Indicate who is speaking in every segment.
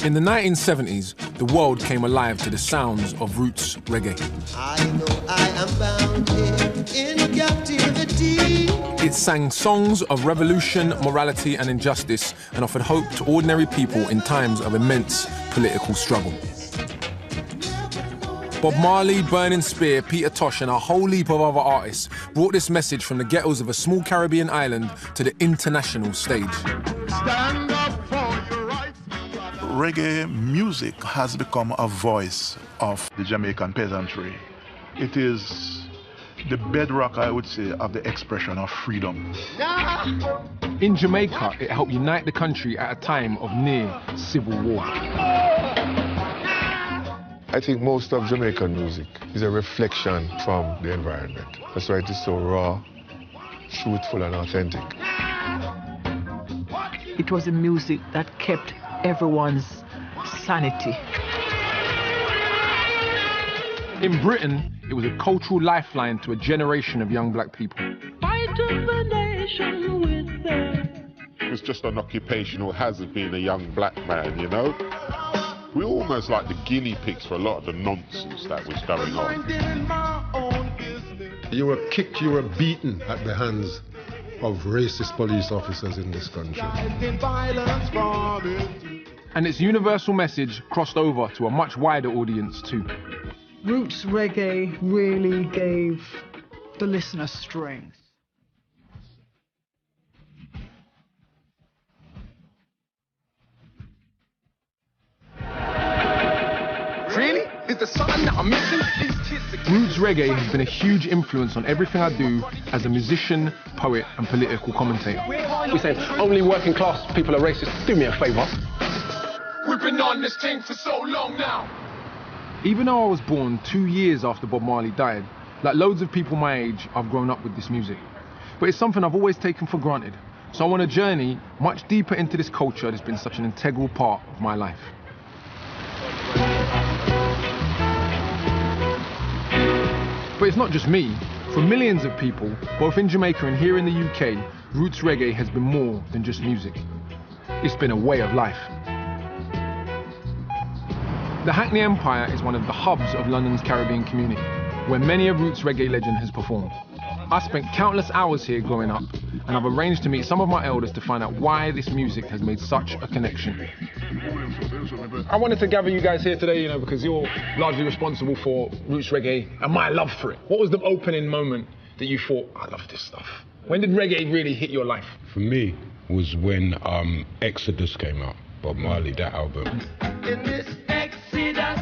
Speaker 1: In the 1970s, the world came alive to the sounds of roots reggae.
Speaker 2: I know I am bound here in captivity.
Speaker 1: It sang songs of revolution, morality and injustice and offered hope to ordinary people in times of immense political struggle. Bob Marley, Burning Spear, Peter Tosh and a whole heap of other artists brought this message from the ghettos of a small Caribbean island to the international stage.
Speaker 3: Stand up for your rights. Reggae music has become a voice of the Jamaican peasantry. It is the bedrock, I would say, of the expression of freedom.
Speaker 1: In Jamaica, it helped unite the country at a time of near civil war.
Speaker 4: I think most of Jamaican music is a reflection from the environment. That's why it is so raw, truthful and authentic.
Speaker 5: It was a music that kept everyone's sanity.
Speaker 1: In Britain, it was a cultural lifeline to a generation of young black people.
Speaker 6: Fighting the nation with them.
Speaker 7: It was just an occupational hazard being a young black man, you know? We're almost like the guinea pigs for a lot of the nonsense that was going on.
Speaker 8: You were kicked, you were beaten at the hands of racist police officers in this country.
Speaker 1: And its universal message crossed over to a much wider audience too.
Speaker 5: Roots reggae really gave the listener strength.
Speaker 6: Really? Is the sun that I'm missing?
Speaker 1: Roots reggae has been a huge influence on everything I do as a musician, poet and political commentator.
Speaker 9: We say only working class people are racist. Do me a favour.
Speaker 6: We've been on this thing for so long now.
Speaker 1: Even though I was born 2 years after Bob Marley died, like loads of people my age, I've grown up with this music. But it's something I've always taken for granted. So I want to journey much deeper into this culture that's been such an integral part of my life. But it's not just me. For millions of people, both in Jamaica and here in the UK, roots reggae has been more than just music. It's been a way of life. The Hackney Empire is one of the hubs of London's Caribbean community, where many a roots reggae legend has performed. I spent countless hours here growing up, and I've arranged to meet some of my elders to find out why this music has made such a connection. I wanted to gather you guys here today, because you're largely responsible for roots reggae and my love for it. What was the opening moment that you thought, I love this stuff? When did reggae really hit your life?
Speaker 10: For me, was when Exodus came out, Bob Marley, that album.
Speaker 6: In this Exodus,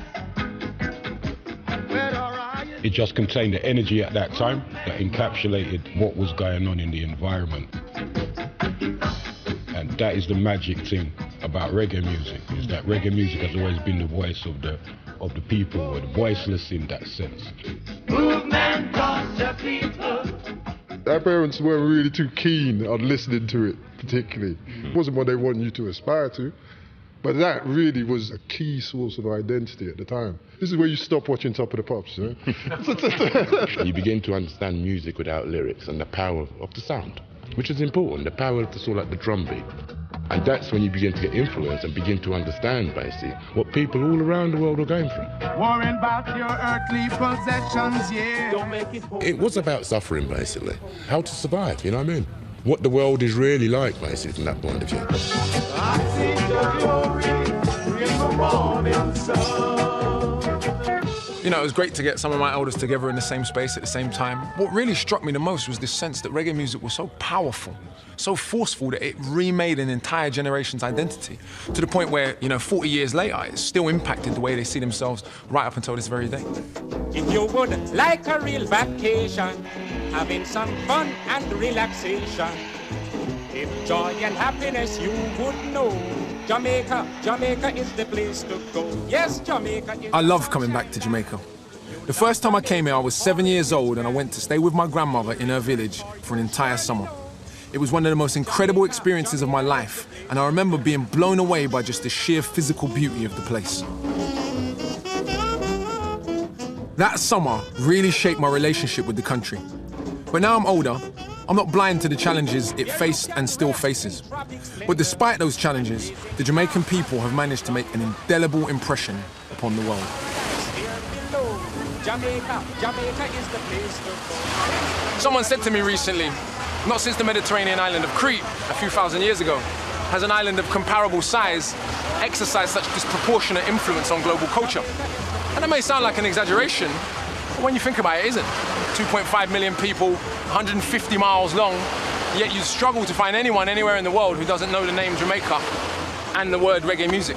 Speaker 10: it just contained the energy at that time that encapsulated what was going on in the environment. And that is the magic thing about reggae music, is that reggae music has always been the voice of the people, or the voiceless in that sense.
Speaker 6: movement of the people.
Speaker 8: Our parents weren't really too keen on listening to it, particularly. It wasn't what they wanted you to aspire to. But that really was a key source of identity at the time. This is where you stop watching Top of the Pops, you know?
Speaker 7: You begin to understand music without lyrics and the power of the sound, which is important, the power of the sort of like the drum beat. And that's when you begin to get influence and begin to understand, basically, what people all around the world are going through.
Speaker 6: Worrying about your earthly possessions, yeah. Don't make it
Speaker 7: It was about suffering, basically. How to survive, you know what I mean? What the world is really like, basically, from that point of view.
Speaker 6: I see the glory in the morning sun.
Speaker 1: It was great to get some of my elders together in the same space at the same time. What really struck me the most was this sense that reggae music was so powerful, so forceful that it remade an entire generation's identity, to the point where, 40 years later, it's still impacted the way they see themselves right up until this very day.
Speaker 11: If you would like a real vacation, having some fun and relaxation, if joy and happiness you would know, Jamaica is the place to go. Yes, Jamaica is...
Speaker 1: I love coming back to Jamaica. The first time I came here, I was 7 years old and I went to stay with my grandmother in her village for an entire summer. It was one of the most incredible experiences of my life, and I remember being blown away by just the sheer physical beauty of the place. That summer really shaped my relationship with the country. But now I'm older, I'm not blind to the challenges it faced and still faces. But despite those challenges, the Jamaican people have managed to make an indelible impression upon the world.
Speaker 11: Jamaica is the place to go.
Speaker 1: Someone said to me recently, not since the Mediterranean island of Crete, a few thousand years ago, has an island of comparable size exercised such disproportionate influence on global culture. And it may sound like an exaggeration, but when you think about it, it isn't. 2.5 million people, 150 miles long, yet you struggle to find anyone anywhere in the world who doesn't know the name Jamaica and the word reggae music.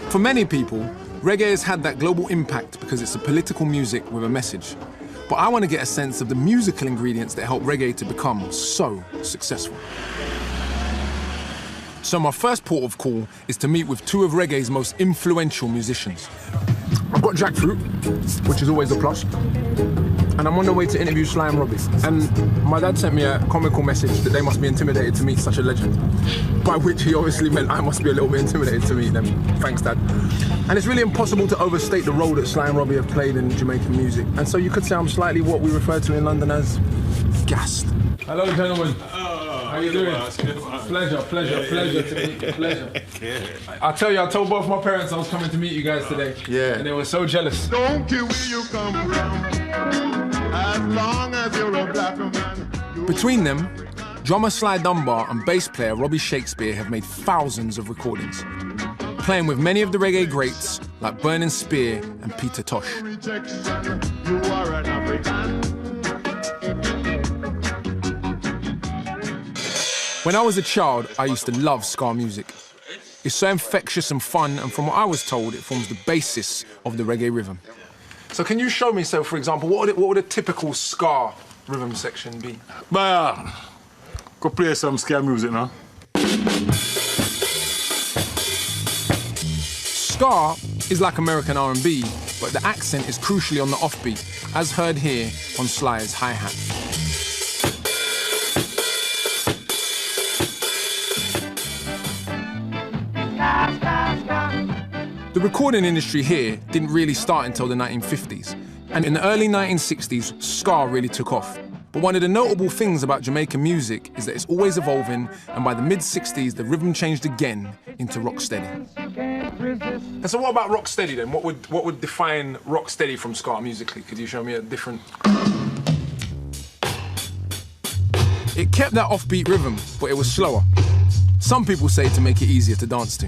Speaker 1: For many people, reggae has had that global impact because it's a political music with a message. But I want to get a sense of the musical ingredients that help reggae to become so successful. So my first port of call is to meet with two of reggae's most influential musicians. I've got jackfruit, which is always a plus, and I'm on the way to interview Sly and Robbie. And my dad sent me a comical message that they must be intimidated to meet such a legend, by which he obviously meant I must be a little bit intimidated to meet them. Thanks, Dad. And it's really impossible to overstate the role that Sly and Robbie have played in Jamaican music. And so you could say I'm slightly what we refer to in London as gassed. Hello, gentlemen. How you doing? Pleasure to meet you, pleasure. I tell you, I told both my parents I was coming to meet you guys today. Yeah. And they were so jealous.
Speaker 6: Don't care where you come from, as long as you're a black man.
Speaker 1: Between them, drummer Sly Dunbar and bass player Robbie Shakespeare have made thousands of recordings, playing with many of the reggae greats like Burning Spear and Peter Tosh.
Speaker 6: You are an African.
Speaker 1: When I was a child, I used to love ska music. It's so infectious and fun, and from what I was told, it forms the basis of the reggae rhythm. So can you show me, so for example, what would a typical ska rhythm section be?
Speaker 12: Go play some ska music now.
Speaker 1: Ska is like American R&B, but the accent is crucially on the offbeat, as heard here on Sly's hi-hat. The recording industry here didn't really start until the 1950s, and in the early 1960s, ska really took off. But one of the notable things about Jamaican music is that it's always evolving, and by the mid-60s, the rhythm changed again into rocksteady. And so what about rocksteady then? What would define rocksteady from ska musically? Could you show me a different... It kept that offbeat rhythm, but it was slower. Some people say to make it easier to dance to.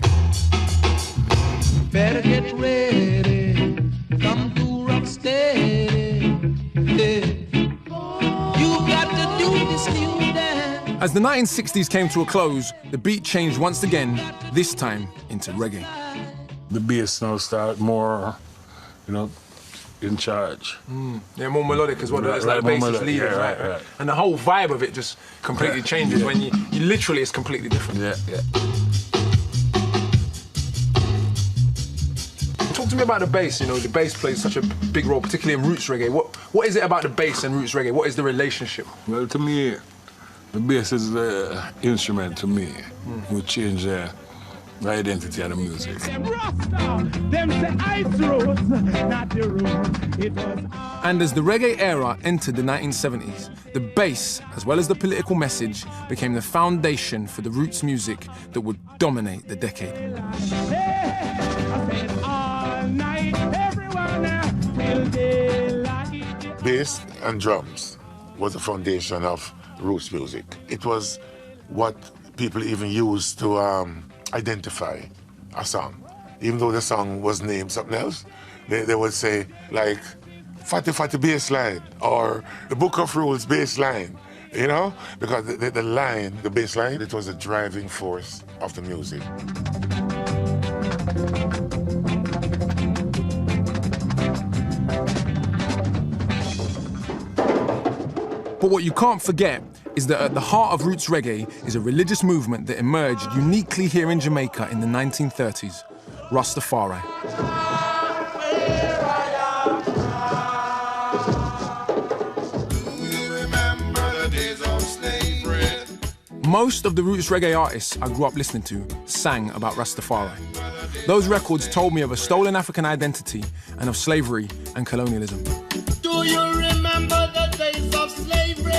Speaker 2: Better get ready, come to rock steady. You got to do this new dance.
Speaker 1: As the 1960s came to a close, the beat changed once again, this time into reggae.
Speaker 12: The bass now start more, in charge.
Speaker 1: Yeah, more melodic as well. It's like the bass is leading, right? And the whole vibe of it just completely changes when you literally, it's completely different.
Speaker 12: Yeah.
Speaker 1: Talk to me about the bass. The bass plays such a big role, particularly in roots reggae. What is it about the bass and roots reggae? What is the relationship?
Speaker 12: Well, to me, the bass is the instrument to me, who change the identity of the music.
Speaker 1: And as the reggae era entered the 1970s, the bass, as well as the political message, became the foundation for the roots music that would dominate the decade.
Speaker 13: Bass and drums was the foundation of roots music. It was what people even used to identify a song. Even though the song was named something else, they would say, like, Fatty Fatty bass line, or the Book of Rules bass line, because the line, the bass line, it was the driving force of the music.
Speaker 1: But what you can't forget is that at the heart of roots reggae is a religious movement that emerged uniquely here in Jamaica in the 1930s, Rastafari. Most of the roots reggae artists I grew up listening to sang about Rastafari. Those records told me of a stolen African identity and of slavery and colonialism.
Speaker 2: Do you remember the days of slavery?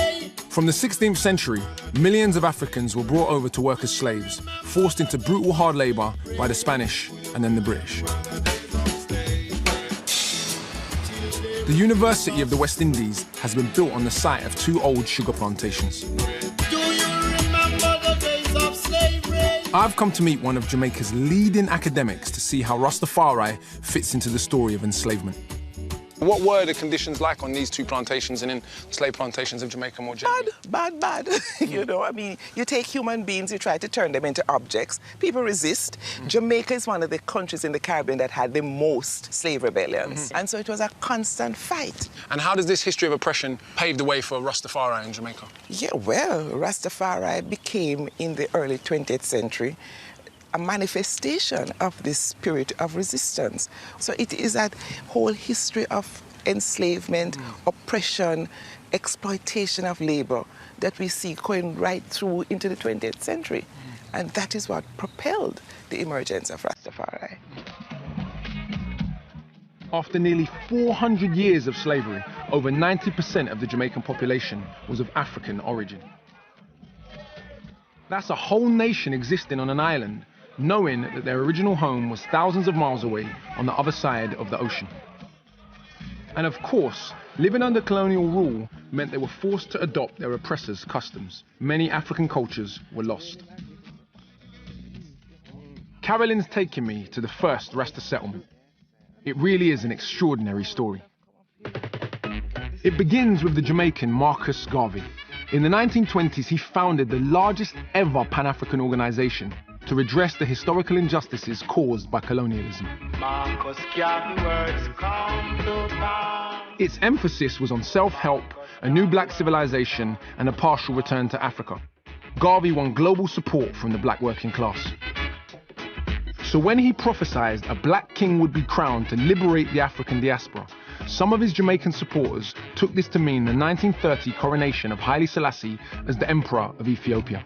Speaker 1: From the 16th century, millions of Africans were brought over to work as slaves, forced into brutal hard labour by the Spanish and then the British. The University of the West Indies has been built on the site of 2 old sugar plantations. I've come to meet one of Jamaica's leading academics to see how Rastafari fits into the story of enslavement.
Speaker 9: What were the conditions like on these 2 plantations and in slave plantations of Jamaica more generally?
Speaker 14: Bad. You know, I mean, you take human beings, you try to turn them into objects. People resist. Jamaica is one of the countries in the Caribbean that had the most slave rebellions. And so it was a constant fight.
Speaker 9: And how does this history of oppression pave the way for Rastafari in Jamaica?
Speaker 14: Yeah, well, Rastafari became, in the early 20th century, a manifestation of this spirit of resistance. So it is that whole history of enslavement, oppression, exploitation of labor that we see going right through into the 20th century. And that is what propelled the emergence of Rastafari.
Speaker 1: After nearly 400 years of slavery, over 90% of the Jamaican population was of African origin. That's a whole nation existing on an island, knowing that their original home was thousands of miles away on the other side of the ocean. And of course, living under colonial rule meant they were forced to adopt their oppressors' customs. Many African cultures were lost. Carolyn's taking me to the first Rasta settlement. It really is an extraordinary story. It begins with the Jamaican Marcus Garvey. In the 1920s, he founded the largest ever Pan-African organization to redress the historical injustices caused by colonialism. Its emphasis was on self-help, a new black civilization, and a partial return to Africa. Garvey won global support from the black working class. So when he prophesied a black king would be crowned to liberate the African diaspora, some of his Jamaican supporters took this to mean the 1930 coronation of Haile Selassie as the Emperor of Ethiopia.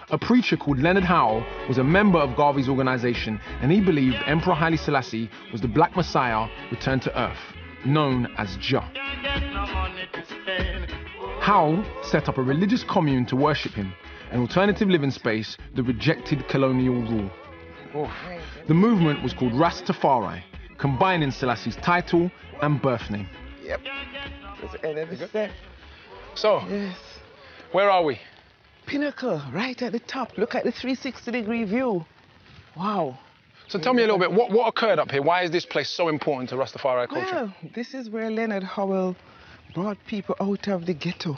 Speaker 1: A preacher called Leonard Howell was a member of Garvey's organization, and he believed Emperor Haile Selassie was the Black Messiah returned to earth, known as Jah. Howell set up a religious commune to worship him, an alternative living space that rejected colonial rule. The movement was called Rastafari, combining Selassie's title and birth name.
Speaker 14: Yep. That's the end of the step.
Speaker 9: So,
Speaker 14: yes.
Speaker 9: Where are we?
Speaker 14: Pinnacle, right at the top. Look at the 360-degree view. Wow.
Speaker 9: So tell me a little bit, what occurred up here? Why is this place so important to Rastafari culture?
Speaker 14: Well, this is where Leonard Howell brought people out of the ghetto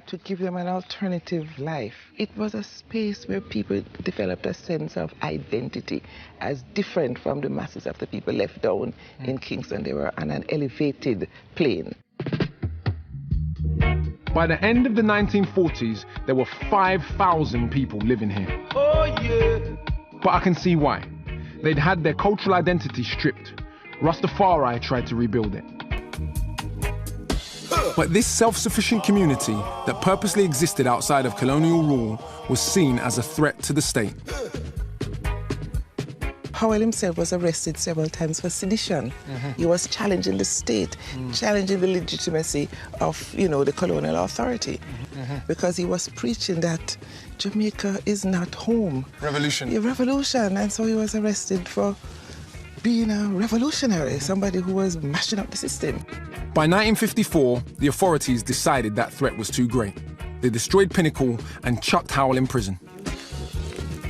Speaker 14: to give them an alternative life. It was a space where people developed a sense of identity as different from the masses of the people left down in Kingston. They were on an elevated plane.
Speaker 1: By the end of the 1940s, there were 5,000 people living here.
Speaker 2: Oh yeah.
Speaker 1: But I can see why. They'd had their cultural identity stripped. Rastafari tried to rebuild it. But this self-sufficient community that purposely existed outside of colonial rule was seen as a threat to the state.
Speaker 14: Howell himself was arrested several times for sedition. He was challenging the state, challenging the legitimacy of, the colonial authority, because he was preaching that Jamaica is not home.
Speaker 9: Revolution.
Speaker 14: Yeah, revolution, and so he was arrested for being a revolutionary, somebody who was mashing up the system.
Speaker 1: By 1954, the authorities decided that threat was too great. They destroyed Pinnacle and chucked Howell in prison.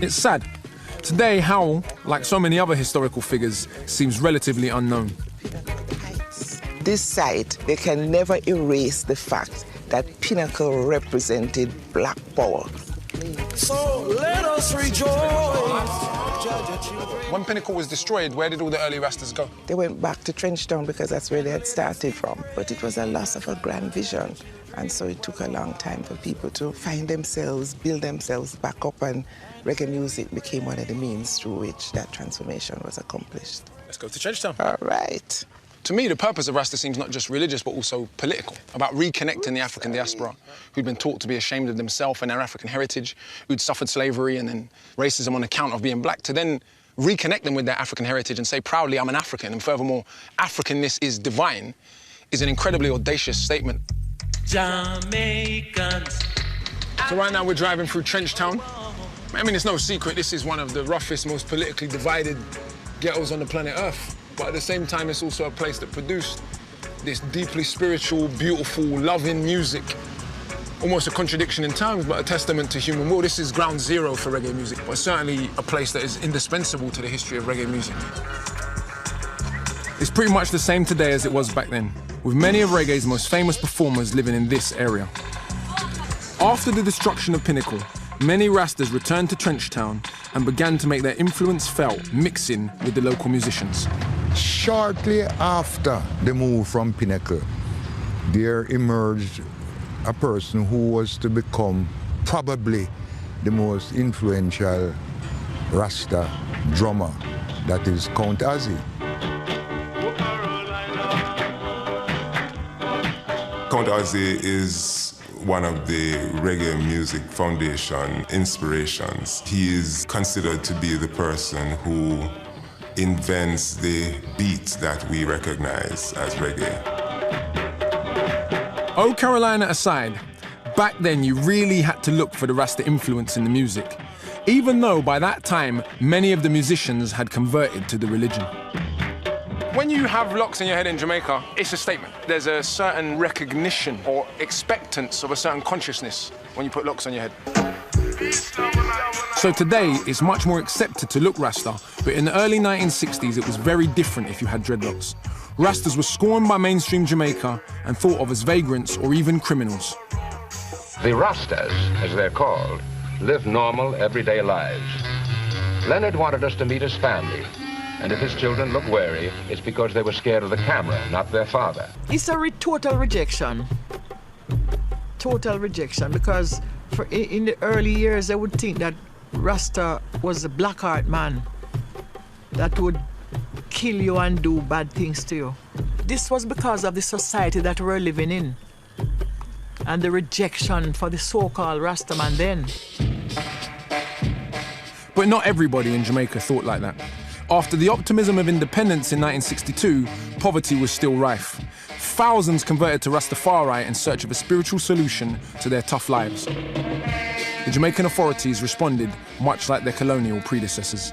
Speaker 1: It's sad. Today, Howell, like so many other historical figures, seems relatively unknown.
Speaker 14: This site, they can never erase the fact that Pinnacle represented black power.
Speaker 2: So let us rejoice.
Speaker 9: When Pinnacle was destroyed, where did all the early Rastas go?
Speaker 14: They went back to Trenchtown because that's where they had started from. But it was a loss of a grand vision. And so it took a long time for people to find themselves, build themselves back up, and reggae music became one of the means through which that transformation was accomplished.
Speaker 9: Let's go to Trenchtown.
Speaker 14: All right.
Speaker 9: To me, the purpose of Rasta seems not just religious, but also political, about reconnecting the African diaspora, who'd been taught to be ashamed of themselves and their African heritage, who'd suffered slavery and then racism on account of being black, to then reconnect them with their African heritage and say proudly, I'm an African, and furthermore, Africanness is divine, is an incredibly audacious statement.
Speaker 15: Jamaicans.
Speaker 9: So right now we're driving through Trenchtown. I mean, it's no secret, this is one of the roughest, most politically divided ghettos on the planet Earth. But at the same time, it's also a place that produced this deeply spiritual, beautiful, loving music. Almost a contradiction in terms, but a testament to human will. This is ground zero for reggae music, but certainly a place that is indispensable to the history of reggae music. It's pretty much the same today as it was back then, with many of reggae's most famous performers living in this area. After the destruction of Pinnacle, many Rastas returned to Trenchtown and began to make their influence felt, mixing with the local musicians.
Speaker 16: Shortly after the move from Pinnacle, there emerged a person who was to become probably the most influential Rasta drummer, that is Count Ozzy.
Speaker 17: Count Ozzy is one of the reggae music foundation inspirations. He is considered to be the person who invents the beats that we recognize as reggae.
Speaker 1: Oh Carolina aside, back then you really had to look for the Rasta influence in the music, even though by that time many of the musicians had converted to the religion.
Speaker 9: When you have locks in your head in Jamaica, it's a statement. There's a certain recognition or expectance of a certain consciousness when you put locks on your head.
Speaker 1: So today, it's much more accepted to look Rasta, but in the early 1960s, it was very different if you had dreadlocks. Rastas were scorned by mainstream Jamaica and thought of as vagrants or even criminals.
Speaker 18: The Rastas, as they're called, live normal, everyday lives. Leonard wanted us to meet his family, and if his children look wary, it's because they were scared of the camera, not their father.
Speaker 5: It's a total rejection. Total rejection, because in the early years, they would think that Rasta was a black heart man that would kill you and do bad things to you. This was because of the society that we're living in and the rejection for the so-called Rasta man then.
Speaker 1: But not everybody in Jamaica thought like that. After the optimism of independence in 1962, poverty was still rife. Thousands converted to Rastafari in search of a spiritual solution to their tough lives. The Jamaican authorities responded much like their colonial predecessors.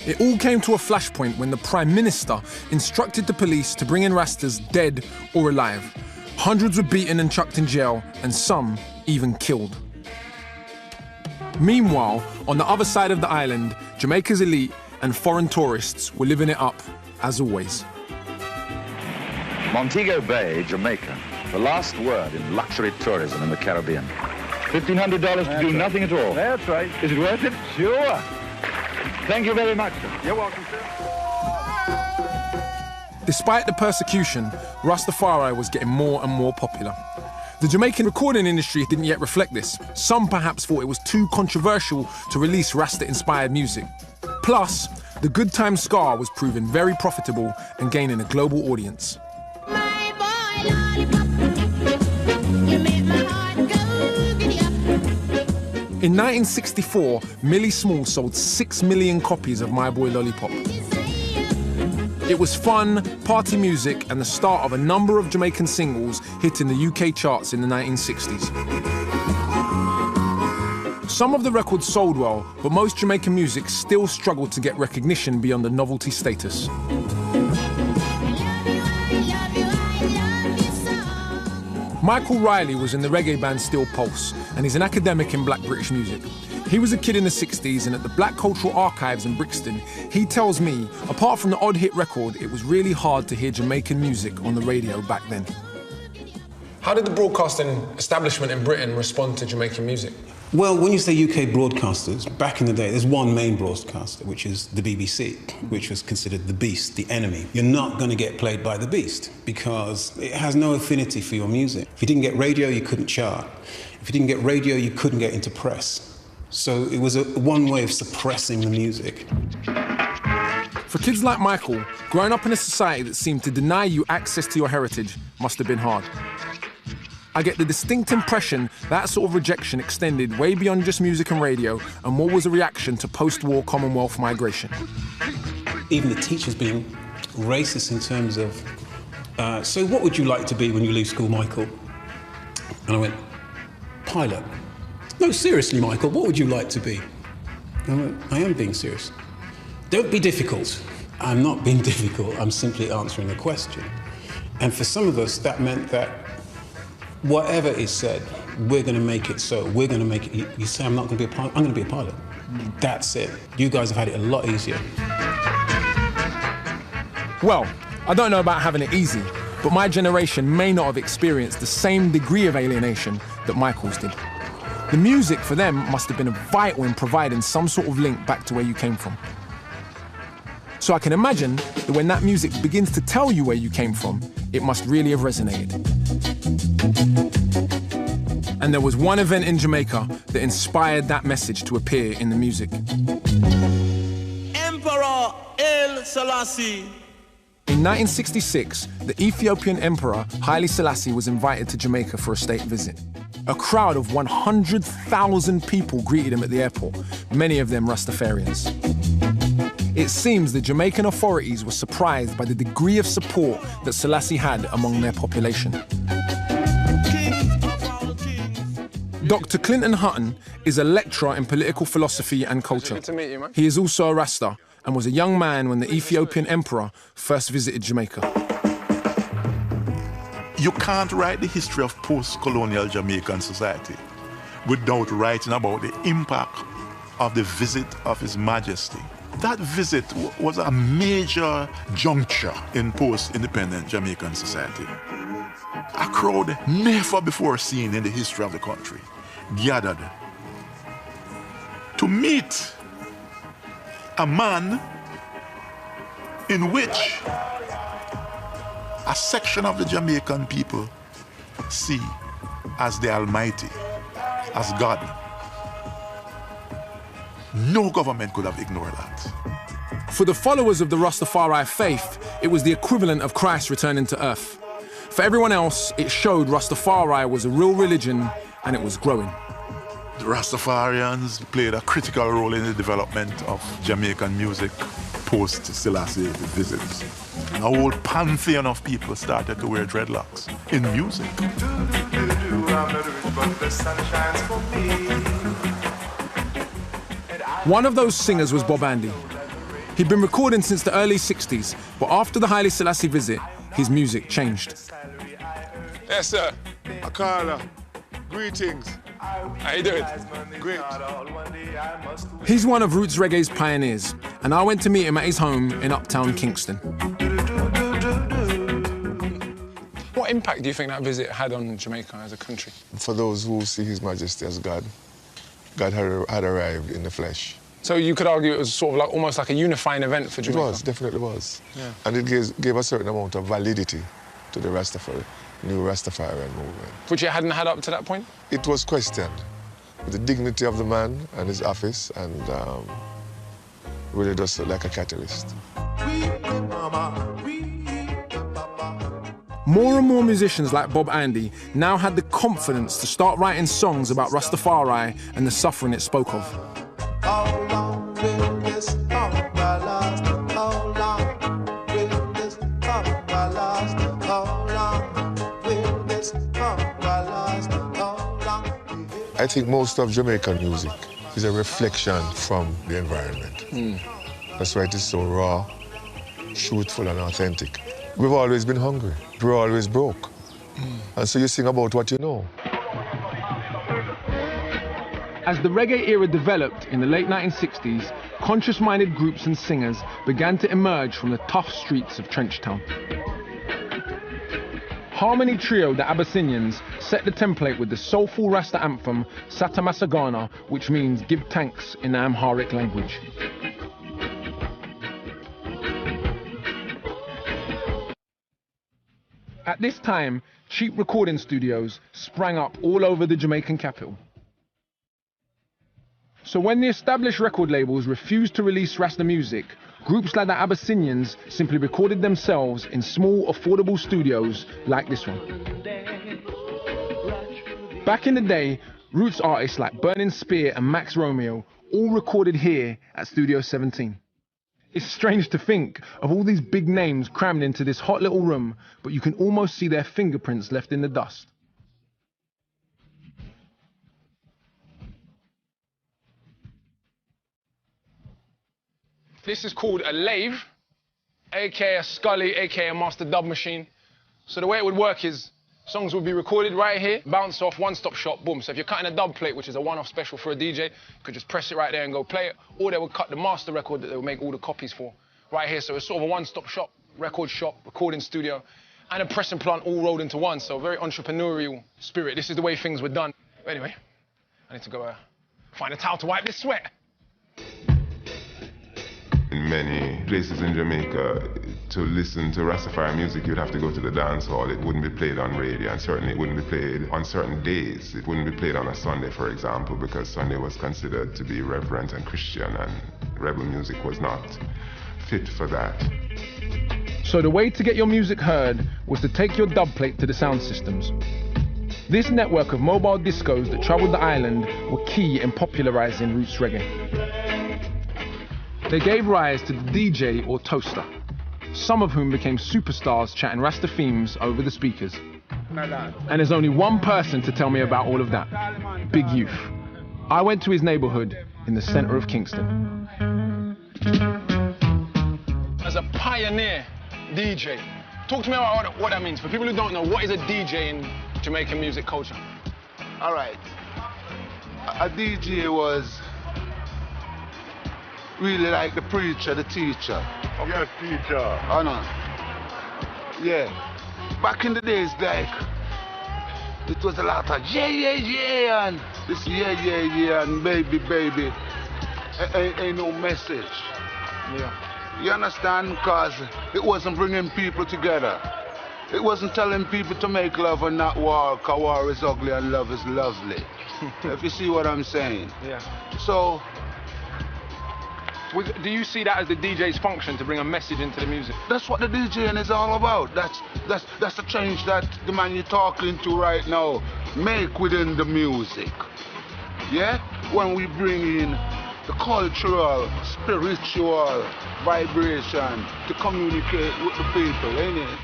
Speaker 1: It all came to a flashpoint when the Prime Minister instructed the police to bring in Rastas dead or alive. Hundreds were beaten and chucked in jail, and some even killed. Meanwhile, on the other side of the island, Jamaica's elite and foreign tourists were living it up, as always.
Speaker 19: Montego Bay, Jamaica, the last word in luxury tourism in the Caribbean. $1,500 to do nothing at all.
Speaker 20: That's right.
Speaker 19: Is it worth it?
Speaker 20: Sure.
Speaker 19: Thank you very much, sir.
Speaker 20: You're welcome, sir.
Speaker 1: Despite the persecution, Rastafari was getting more and more popular. The Jamaican recording industry didn't yet reflect this. Some perhaps thought it was too controversial to release Rasta-inspired music. Plus, the good time ska was proving very profitable and gaining a global audience. In 1964, Millie Small sold 6 million copies of My Boy Lollipop. It was fun, party music, and the start of a number of Jamaican singles hitting the UK charts in the 1960s. Some of the records sold well, but most Jamaican music still struggled to get recognition beyond the novelty status. Michael Riley was in the reggae band Steel Pulse, and he's an academic in Black British music. He was a kid in the 60s, and at the Black Cultural Archives in Brixton, he tells me, apart from the odd hit record, it was really hard to hear Jamaican music on the radio back then.
Speaker 9: How did the broadcasting establishment in Britain respond to Jamaican music?
Speaker 21: Well, when you say UK broadcasters, back in the day, there's one main broadcaster, which is the BBC, which was considered the beast, the enemy. You're not going to get played by the beast because it has no affinity for your music. If you didn't get radio, you couldn't chart. If you didn't get radio, you couldn't get into press. So it was one way of suppressing the music.
Speaker 1: For kids like Michael, growing up in a society that seemed to deny you access to your heritage must have been hard. I get the distinct impression that sort of rejection extended way beyond just music and radio and what was a reaction to post-war Commonwealth migration.
Speaker 21: Even the teachers being racist in terms of, so what would you like to be when you leave school, Michael? And I went, pilot? No, seriously, Michael, what would you like to be? And I went, I am being serious. Don't be difficult. I'm not being difficult, I'm simply answering a question. And for some of us, that meant that whatever is said, we're going to make it so. We're going to make it. You say, I'm not going to be a pilot, I'm going to be a pilot. That's it. You guys have had it a lot easier.
Speaker 1: Well, I don't know about having it easy, but my generation may not have experienced the same degree of alienation that Michael's did. The music for them must have been vital in providing some sort of link back to where you came from. So I can imagine that when that music begins to tell you where you came from, it must really have resonated. And there was one event in Jamaica that inspired that message to appear in the music.
Speaker 15: Emperor El Selassie.
Speaker 1: In 1966, the Ethiopian Emperor Haile Selassie was invited to Jamaica for a state visit. A crowd of 100,000 people greeted him at the airport, many of them Rastafarians. It seems the Jamaican authorities were surprised by the degree of support that Selassie had among their population. Dr. Clinton Hutton is a lecturer in political philosophy and culture.
Speaker 9: Good to meet you, man.
Speaker 1: He is also a Rasta and was a young man when the Ethiopian emperor first visited Jamaica.
Speaker 3: You can't write the history of post-colonial Jamaican society without writing about the impact of the visit of His Majesty. That visit was a major juncture in post-independent Jamaican society. A crowd never before seen in the history of the country gathered to meet a man in which a section of the Jamaican people see as the Almighty, as God. No government could have ignored that.
Speaker 1: For the followers of the Rastafari faith, it was the equivalent of Christ returning to earth. For everyone else, it showed Rastafari was a real religion and it was growing.
Speaker 3: The Rastafarians played a critical role in the development of Jamaican music post-Selassie visits. A whole pantheon of people started to wear dreadlocks in music.
Speaker 1: One of those singers was Bob Andy. He'd been recording since the early 60s, but after the Haile Selassie visit, his music changed.
Speaker 12: Yes, sir. Akala, greetings. How you doing? Great.
Speaker 1: He's one of Roots Reggae's pioneers, and I went to meet him at his home in Uptown Kingston.
Speaker 9: What impact do you think that visit had on Jamaica as a country?
Speaker 4: For those who see His Majesty as God, God had arrived in the flesh.
Speaker 9: So you could argue it was sort of like almost like a unifying event for Jamaica?
Speaker 4: It was, definitely was.
Speaker 9: Yeah.
Speaker 4: And it gave a certain amount of validity to the new Rastafarian movement.
Speaker 9: Which it hadn't had up to that point?
Speaker 4: It was questioned. The dignity of the man and his office, and really just like a catalyst.
Speaker 1: More and more musicians like Bob Andy now had the confidence to start writing songs about Rastafari and the suffering it spoke of.
Speaker 2: How long will this hunger last? How long will this hunger last? How long will this hunger last? How long?
Speaker 4: I think most of Jamaican music is a reflection from the environment. That's why it is so raw, truthful and authentic. We've always been hungry. We're always broke. And so you sing about what you know.
Speaker 1: As the reggae era developed in the late 1960s, conscious-minded groups and singers began to emerge from the tough streets of Trenchtown. Harmony trio The Abyssinians set the template with the soulful Rasta anthem Sata Masagana, which means give thanks in the Amharic language. At this time, cheap recording studios sprang up all over the Jamaican capital. So when the established record labels refused to release Rasta music, groups like the Abyssinians simply recorded themselves in small, affordable studios like this one. Back in the day, roots artists like Burning Spear and Max Romeo all recorded here at Studio 17. It's strange to think of all these big names crammed into this hot little room, but you can almost see their fingerprints left in the dust.
Speaker 9: This is called a lathe, aka a Scully, aka a master dub machine. So the way it would work is songs would be recorded right here, bounce off, one-stop shop, boom. So if you're cutting a dub plate, which is a one-off special for a DJ, you could just press it right there and go play it, or they would cut the master record that they would make all the copies for right here. So it's sort of a one-stop shop, record shop, recording studio, and a pressing plant all rolled into one. So very entrepreneurial spirit. This is the way things were done. But anyway, I need to go find a towel to wipe this sweat.
Speaker 17: In many places in Jamaica, to listen to Rastafari music, you'd have to go to the dance hall. It wouldn't be played on radio, and certainly it wouldn't be played on certain days. It wouldn't be played on a Sunday, for example, because Sunday was considered to be reverent and Christian, and rebel music was not fit for that.
Speaker 1: So the way to get your music heard was to take your dub plate to the sound systems. This network of mobile discos that traveled the island were key in popularizing roots reggae. They gave rise to the DJ or toaster, some of whom became superstars chatting Rasta themes over the speakers. And there's only one person to tell me about all of that, Big Youth. I went to his neighborhood in the center of Kingston.
Speaker 9: As a pioneer DJ, talk to me about what that means. For people who don't know, what is a DJ in Jamaican music culture?
Speaker 20: All right. A DJ was really like the preacher, the teacher.
Speaker 8: Yes, teacher.
Speaker 20: Oh, no. Yeah. Back in the days, like, it was a lot of yeah, and this yeah, and baby. Ain't no message.
Speaker 9: Yeah.
Speaker 20: You understand? Because it wasn't bringing people together. It wasn't telling people to make love and not war, because war is ugly and love is lovely. If you see what I'm saying.
Speaker 9: Yeah.
Speaker 20: So,
Speaker 9: do you see that as the DJ's function, to bring a message into the music?
Speaker 20: That's what the DJing is all about. That's the change that the man you're talking to right now make within the music. Yeah? When we bring in the cultural, spiritual vibration to communicate with the people, ain't it?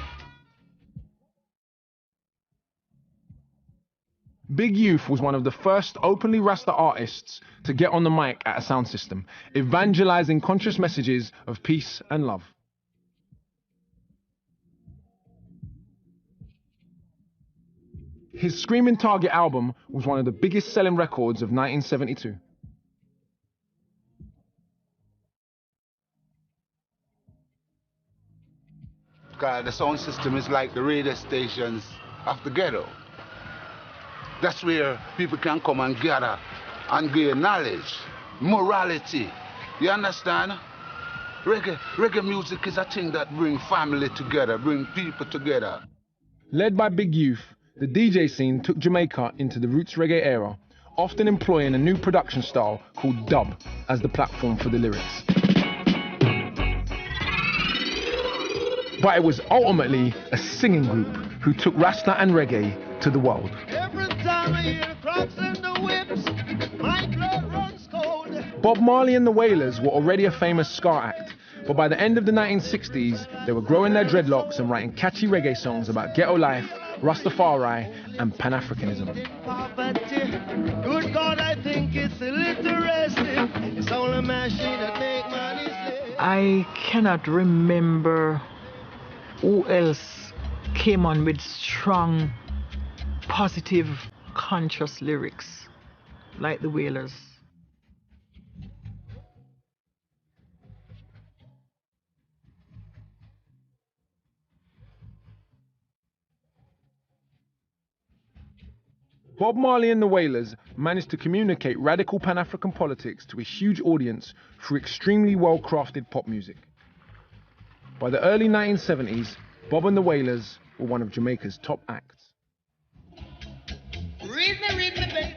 Speaker 1: Big Youth was one of the first openly Rasta artists to get on the mic at a sound system, evangelizing conscious messages of peace and love. His Screaming Target album was one of the biggest selling records of 1972.
Speaker 20: God, the sound system is like the radio stations of the ghetto. That's where people can come and gather and gain knowledge, morality. You understand? Reggae music is a thing that brings family together, brings people together.
Speaker 1: Led by Big Youth, the DJ scene took Jamaica into the roots reggae era, often employing a new production style called dub as the platform for the lyrics. But it was ultimately a singing group who took Rasta and reggae to the world.
Speaker 2: Every time I hear crocs and the whips, my blood runs cold.
Speaker 1: Bob Marley and the Wailers were already a famous ska act, but by the end of the 1960s, they were growing their dreadlocks and writing catchy reggae songs about ghetto life, Rastafari, and Pan-Africanism.
Speaker 2: Good God, I think it's a little restive. It's all a machine that make money slave.
Speaker 5: I cannot remember who else came on with strong, positive, conscious lyrics like the Wailers.
Speaker 1: Bob Marley and the Wailers managed to communicate radical Pan-African politics to a huge audience through extremely well-crafted pop music. By the early 1970s, Bob and the Wailers were one of Jamaica's top acts.
Speaker 2: Read me, baby.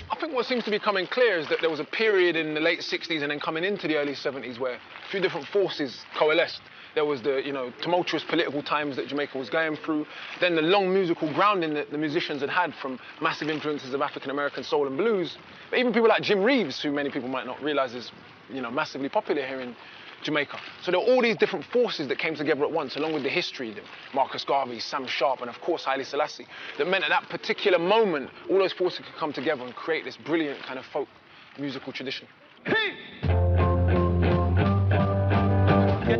Speaker 9: I think what seems to be becoming clear is that there was a period in the late 60s and then coming into the early 70s where a few different forces coalesced. There was the, tumultuous political times that Jamaica was going through. Then the long musical grounding that the musicians had from massive influences of African-American soul and blues. But even people like Jim Reeves, who many people might not realize is, massively popular here in Jamaica. So there were all these different forces that came together at once, along with the history, Marcus Garvey, Sam Sharp, and of course Haile Selassie, that meant at that particular moment, all those forces could come together and create this brilliant kind of folk musical tradition.
Speaker 2: Hey!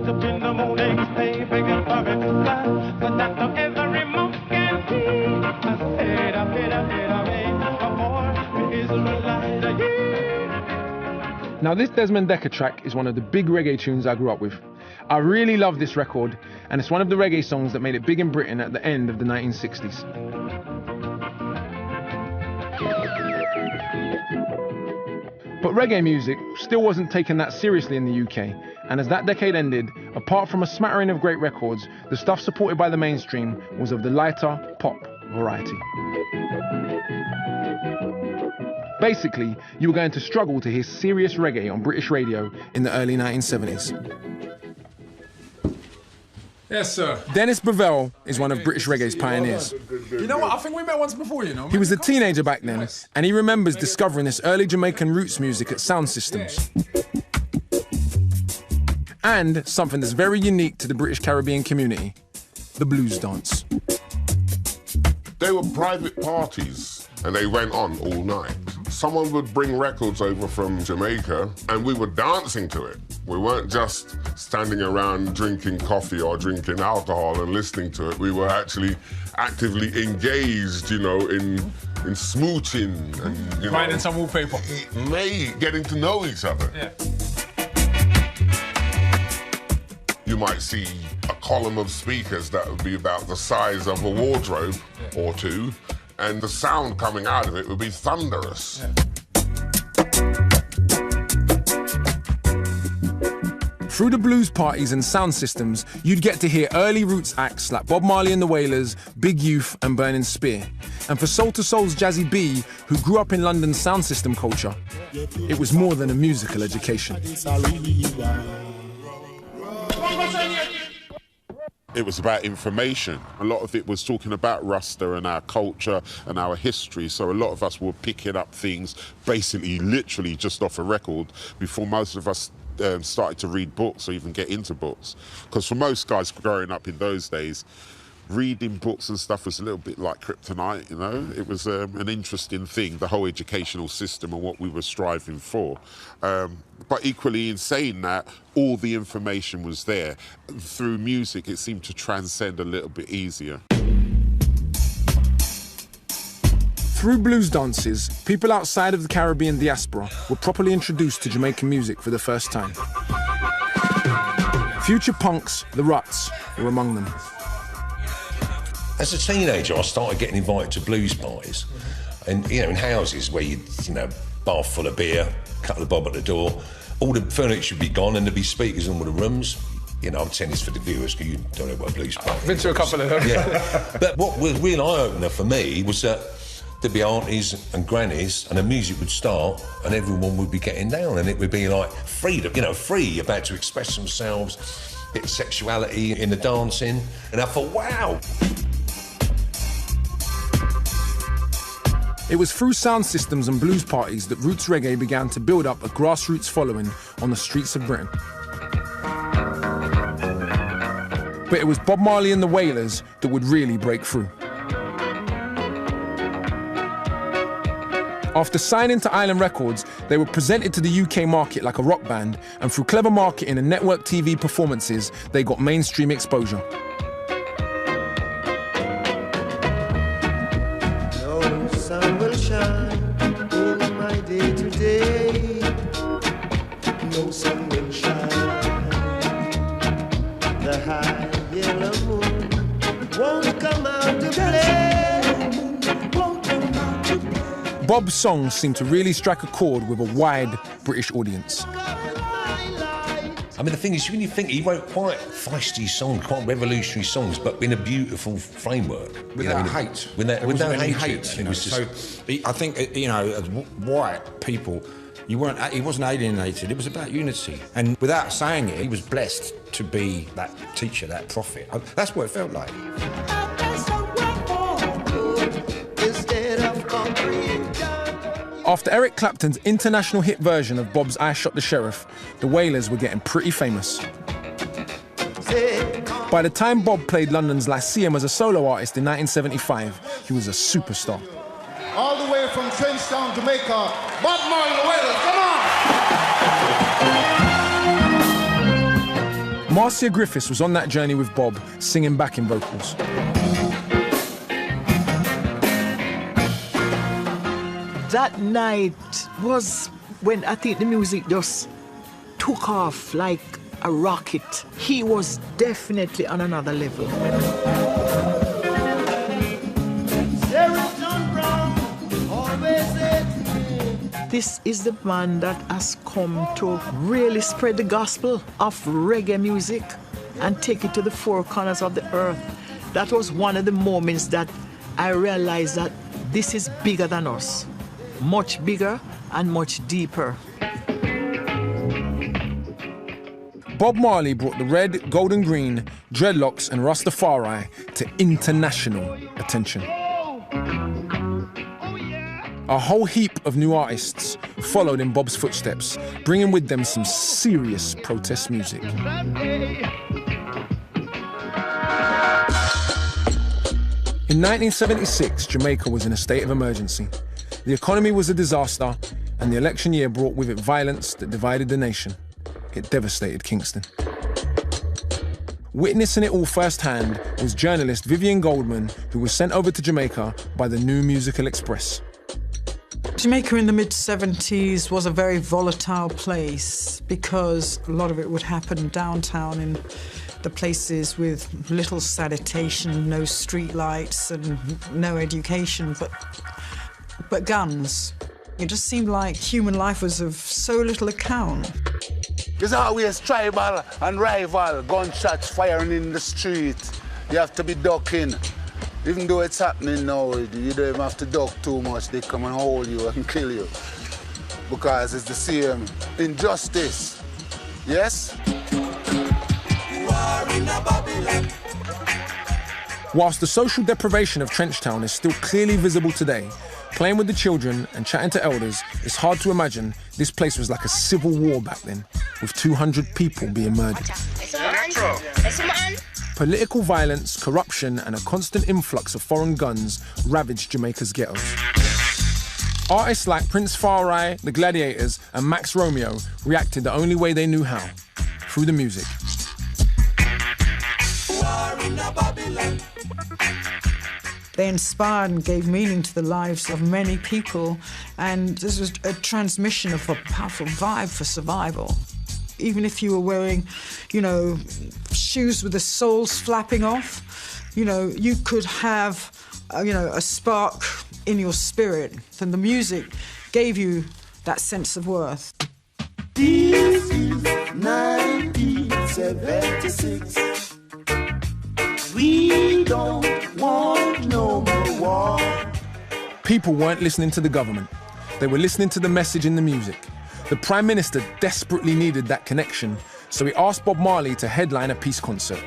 Speaker 6: up in the morning, stay begging for it to fly, but that not every month can be. I said, I made a more Israelite.
Speaker 1: Now this Desmond Dekker track is one of the big reggae tunes I grew up with. I really love this record, and it's one of the reggae songs that made it big in Britain at the end of the 1960s. But reggae music still wasn't taken that seriously in the UK, and as that decade ended, apart from a smattering of great records, the stuff supported by the mainstream was of the lighter, pop variety. Basically, you were going to struggle to hear serious reggae on British radio in the early 1970s.
Speaker 12: Yes, sir.
Speaker 1: Dennis Bovell is one of British reggae's pioneers.
Speaker 12: You know what? I think we met once before, you know.
Speaker 1: He was a teenager back then, and he remembers discovering this early Jamaican roots music at Sound Systems. And something that's very unique to the British Caribbean community, the blues dance.
Speaker 10: They were private parties, and they went on all night. Someone would bring records over from Jamaica, and we were dancing to it. We weren't just standing around drinking coffee or drinking alcohol and listening to it. We were actually actively engaged, you know, in smooching and, you know,
Speaker 12: Writing some wallpaper.
Speaker 10: Getting to know each other.
Speaker 12: Yeah.
Speaker 10: You might see a column of speakers that would be about the size of a wardrobe or two, and the sound coming out of it would be thunderous.
Speaker 12: Yeah.
Speaker 1: Through the blues parties and sound systems, you'd get to hear early roots acts like Bob Marley and the Wailers, Big Youth and Burning Spear. And for Soul to Soul's Jazzy B, who grew up in London's sound system culture, it was more than a musical education.
Speaker 10: It was about information. A lot of it was talking about Rasta and our culture and our history, so a lot of us were picking up things basically literally just off a record before most of us started to read books or even get into books. Because for most guys growing up in those days, reading books and stuff was a little bit like kryptonite, you know? It was an interesting thing, the whole educational system and what we were striving for. But equally in saying that, all the information was there. Through music, it seemed to transcend a little bit easier.
Speaker 1: Through blues dances, people outside of the Caribbean diaspora were properly introduced to Jamaican music for the first time. Future punks, the Ruts, were among them.
Speaker 22: As a teenager, I started getting invited to blues parties, and you know, in houses where you know, bath full of beer, couple of bob at the door, all the furniture would be gone, and there'd be speakers in all the rooms. You know, I'm telling this for the viewers because you don't know what a blues party is.
Speaker 1: Been to a couple of them.
Speaker 22: Yeah, but what was a real eye-opener for me was that there'd be aunties and grannies, and the music would start, and everyone would be getting down, and it would be like freedom, you know, free, about to express themselves, bit of sexuality in the dancing, and I thought, wow.
Speaker 1: It was through sound systems and blues parties that roots reggae began to build up a grassroots following on the streets of Britain. But it was Bob Marley and the Wailers that would really break through. After signing to Island Records, they were presented to the UK market like a rock band, and through clever marketing and network TV performances, they got mainstream exposure.
Speaker 2: No sun will shine in my day to day. No sun will shine. The high yellow moon won't come out to play.
Speaker 1: Bob's songs seemed to really strike a chord with a wide British audience.
Speaker 22: I mean, the thing is, when you think, he wrote quite feisty songs, quite revolutionary songs, but in a beautiful framework.
Speaker 23: Without hate.
Speaker 22: Without hate.
Speaker 23: You know, so I think, you know, as white people, he wasn't alienated. It was about unity. And without saying it, he was blessed to be that teacher, that prophet. That's what it felt like.
Speaker 1: After Eric Clapton's international hit version of Bob's I Shot the Sheriff, the Wailers were getting pretty famous. By the time Bob played London's Lyceum as a solo artist in 1975, he was a superstar.
Speaker 24: All the way from Trenchtown, Jamaica, Bob Marley and the Wailers, come on!
Speaker 1: Marcia Griffiths was on that journey with Bob, singing backing vocals.
Speaker 5: That night was when I think the music just took off like a rocket. He was definitely on another level. This is the man that has come to really spread the gospel of reggae music and take it to the four corners of the earth. That was one of the moments that I realized that this is bigger than us. Much bigger and much deeper.
Speaker 1: Bob Marley brought the red, gold and green, dreadlocks and Rastafari to international attention. A whole heap of new artists followed in Bob's footsteps, bringing with them some serious protest music. In 1976, Jamaica was in a state of emergency. The economy was a disaster, and the election year brought with it violence that divided the nation. It devastated Kingston. Witnessing it all firsthand was journalist Vivian Goldman, who was sent over to Jamaica by the New Musical Express.
Speaker 7: Jamaica in the mid-70s was a very volatile place because a lot of it would happen downtown in the places with little sanitation, no street lights and no education, but guns. It just seemed like human life was of so little account.
Speaker 20: There's always tribal and rival, gunshots firing in the street. You have to be ducking. Even though it's happening now, you don't even have to duck too much. They come and hold you and kill you. Because it's the same injustice. Yes?
Speaker 1: Whilst the social deprivation of Trenchtown is still clearly visible today, playing with the children and chatting to elders, it's hard to imagine this place was like a civil war back then, with 200 people being murdered. Political violence, corruption, and a constant influx of foreign guns ravaged Jamaica's ghettos. Artists like Prince Farai, The Gladiators, and Max Romeo reacted the only way they knew how, through the music.
Speaker 7: They inspired and gave meaning to the lives of many people, and this was a transmission of a powerful vibe for survival. Even if you were wearing, shoes with the soles flapping off, you could have, a spark in your spirit, and the music gave you that sense of worth.
Speaker 2: This is 1976. We don't want no more war.
Speaker 1: People weren't listening to the government. They were listening to the message in the music. The Prime Minister desperately needed that connection, so he asked Bob Marley to headline a peace concert.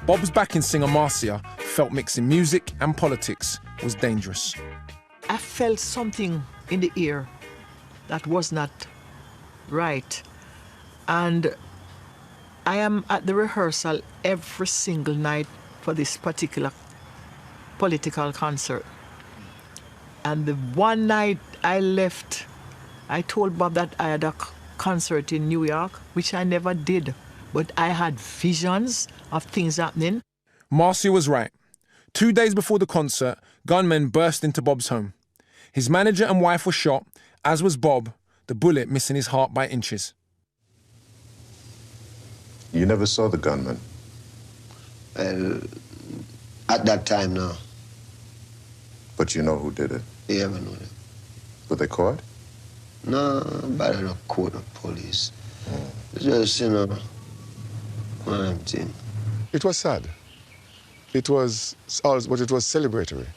Speaker 1: Bob's backing singer Marcia felt mixing music and politics was dangerous.
Speaker 5: I felt something in the air that was not right. And I am at the rehearsal every single night for this particular political concert. And the one night I left, I told Bob that I had a concert in New York, which I never did, but I had visions of things happening.
Speaker 1: Marcia was right. 2 days before the concert, gunmen burst into Bob's home. His manager and wife were shot, as was Bob, the bullet missing his heart by inches.
Speaker 11: You never saw the gunman?
Speaker 13: Well, at that time, no.
Speaker 11: But you know who did it?
Speaker 13: Yeah, I know it.
Speaker 11: Were they caught?
Speaker 13: No, but I don't call the police. It's just, one thing.
Speaker 4: It was sad. It was celebratory.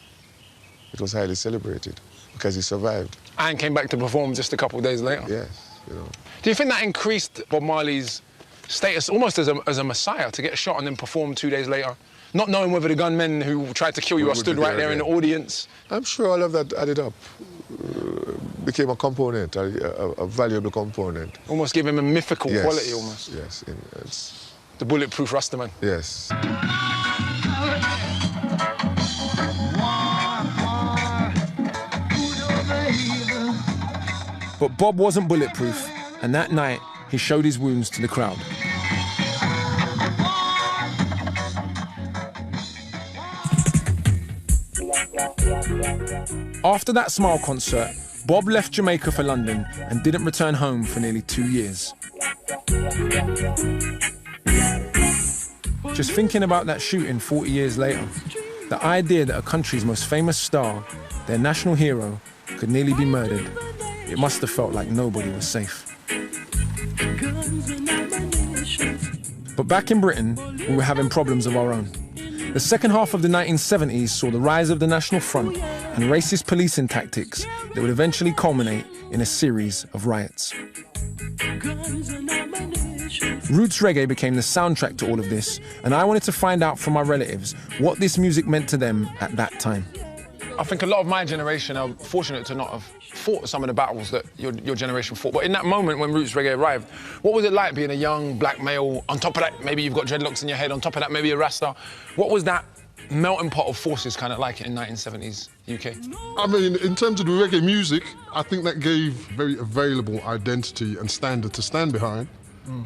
Speaker 4: It was highly celebrated because he survived.
Speaker 9: And came back to perform just a couple of days later.
Speaker 4: Yes,
Speaker 9: Do you think that increased Bob Marley's status almost as a messiah to get shot and then perform 2 days later? Not knowing whether the gunmen who tried to kill you are stood right there in the audience? I'm
Speaker 4: sure all of that added up. Became a component, a valuable component.
Speaker 9: Almost give him a mythical quality, almost.
Speaker 4: Yes, it's...
Speaker 9: The bulletproof Rastaman.
Speaker 4: Yes.
Speaker 1: But Bob wasn't bulletproof, and that night, he showed his wounds to the crowd. After that Smile concert, Bob left Jamaica for London and didn't return home for nearly 2 years. Just thinking about that shooting 40 years later, the idea that a country's most famous star, their national hero, could nearly be murdered, it must have felt like nobody was safe. But back in Britain, we were having problems of our own. The second half of the 1970s saw the rise of the National Front and racist policing tactics that would eventually culminate in a series of riots. Roots reggae became the soundtrack to all of this, and I wanted to find out from my relatives what this music meant to them at that time.
Speaker 9: I think a lot of my generation are fortunate to not have fought some of the battles that your generation fought. But in that moment when Roots Reggae arrived, what was it like being a young black male? On top of that, maybe you've got dreadlocks in your head. On top of that, maybe a Rasta. What was that melting pot of forces kind of like in 1970s UK?
Speaker 8: I mean, in terms of the reggae music, I think that gave very available identity and standard to stand behind.